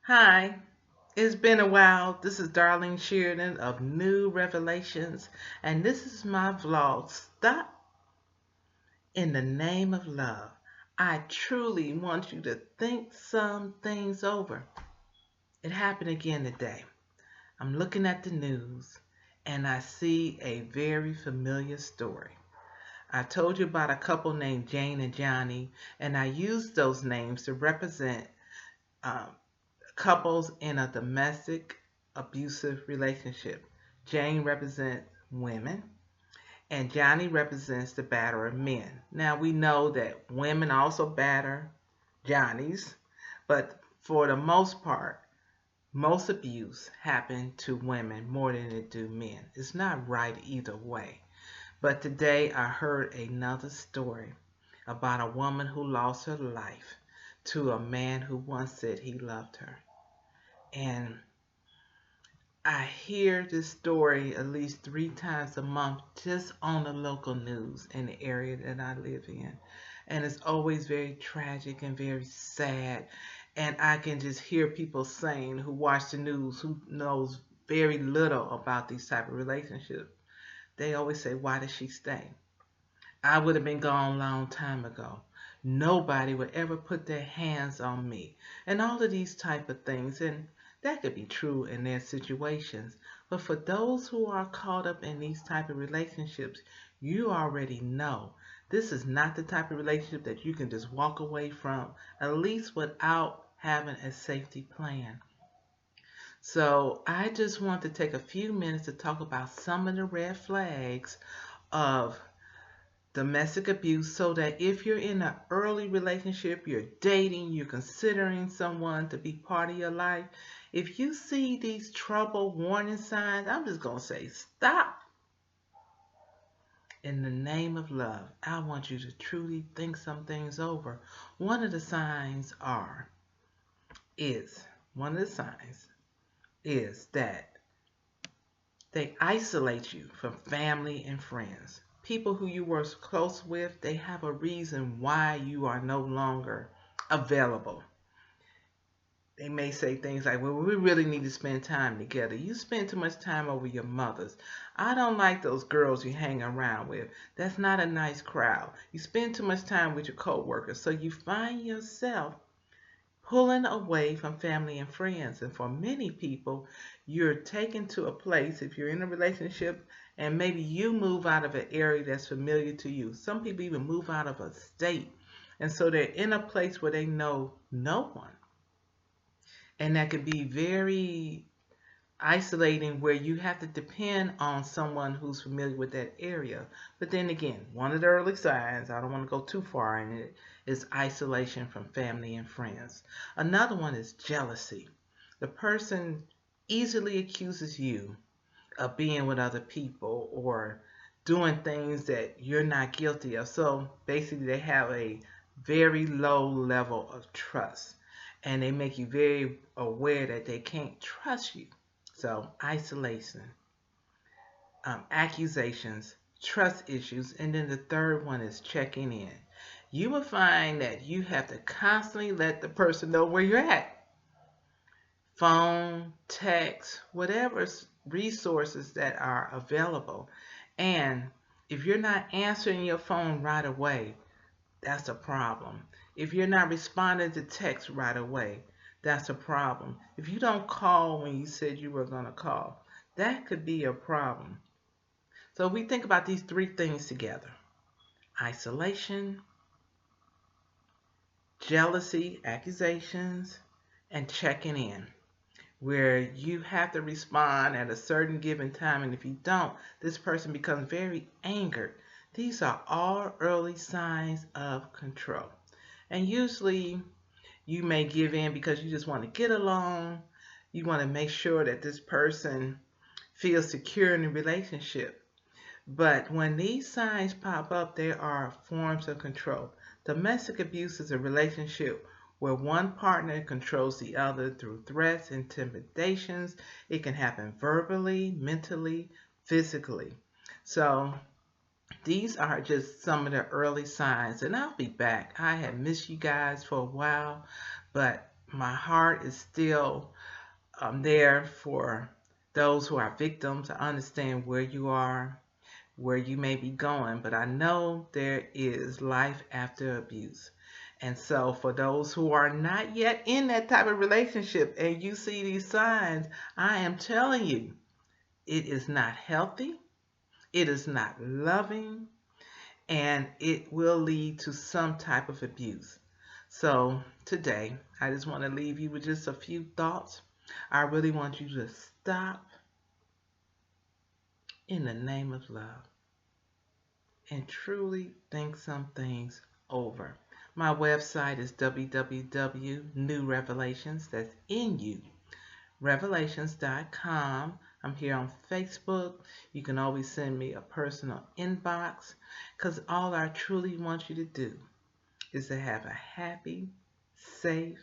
Hi, it's been a while. This is Darlene Sheridan of New Revelations, and this is my vlog. Stop in the name of love. I truly want you to think some things over. It happened again today. I'm looking at the news and I see a very familiar story. I told you about a couple named Jaine and Johnnie, and I used those names to represent um, couples in a domestic abusive relationship. Jane represents women, and Johnnie represents the batterer of men. Now we know that women also batter Johnnies, but for the most part, most abuse happen to women more than it do men. It's not right either way. But today I heard another story about a woman who lost her life to a man who once said he loved her. And I hear this story at least 3 times a month just on the local news in the area that I live in. And it's always very tragic and very sad. And I can just hear people saying who watch the news, who knows very little about these type of relationships. They always say, why did she stay? I would have been gone a long time ago. Nobody would ever put their hands on me. And all of these type of things. And that could be true in their situations. But for those who are caught up in these type of relationships, you already know this is not the type of relationship that you can just walk away from, at least without having a safety plan. So I just want to take a few minutes to talk about some of the red flags of domestic abuse so that if you're in an early relationship, you're dating, you're considering someone to be part of your life, if you see these trouble warning signs, I'm just going to say stop in the name of love. I want you to truly think some things over. One of the signs are, is, one of the signs is that they isolate you from family and friends. People who you were close with, they have a reason why you are no longer available. They may say things like, well, we really need to spend time together. You spend too much time over your mothers. I don't like those girls you hang around with. That's not a nice crowd. You spend too much time with your coworkers. So you find yourself pulling away from family and friends. And for many people, you're taken to a place, if you're in a relationship, and maybe you move out of an area that's familiar to you. Some people even move out of a state. And so they're in a place where they know no one. And that could be very isolating where you have to depend on someone who's familiar with that area. But then again, one of the early signs, I don't want to go too far in it, is isolation from family and friends. Another one is jealousy. The person easily accuses you of being with other people or doing things that you're not guilty of. So basically, they have a very low level of trust and they make you very aware that they can't trust you. So, isolation, accusations, trust issues, and then the third one is checking in. You will find that you have to constantly let the person know where you're at. Phone, text, whatever resources that are available. And if you're not answering your phone right away, that's a problem. If you're not responding to text right away, that's a problem. If you don't call when you said you were going to call, that could be a problem. So we think about these three things together: isolation, jealousy, accusations, and checking in, where you have to respond at a certain given time. And if you don't, this person becomes very angered. These are all early signs of control. And usually you may give in because you just want to get along. You want to make sure that this person feels secure in the relationship. But when these signs pop up, there are forms of control. Domestic abuse is a relationship where one partner controls the other through threats, intimidations. It can happen verbally, mentally, physically. So these are just some of the early signs, and I'll be back. I have missed you guys for a while, but my heart is still there for those who are victims. I understand where you are, where you may be going, but I know there is life after abuse. And so, for those who are not yet in that type of relationship and you see these signs, I am telling you, it is not healthy, it is not loving, and it will lead to some type of abuse. So, today, I just want to leave you with just a few thoughts. I really want you to stop in the name of love and truly think some things over. My website is www.newrevelations, that's NU, revelations.com. I'm here on Facebook. You can always send me a personal inbox because all I truly want you to do is to have a happy, safe,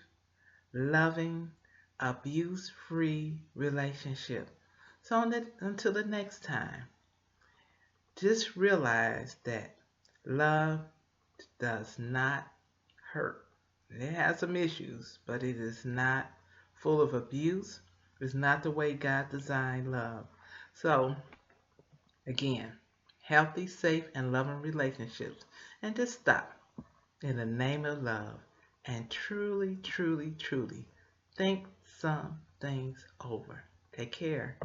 loving, abuse free relationship. So until the next time, just realize that love does not hurt. It has some issues, but it is not full of abuse. It's not the way God designed love. So, again, healthy, safe, and loving relationships. And just stop in the name of love and truly, truly, truly think some things over. Take care.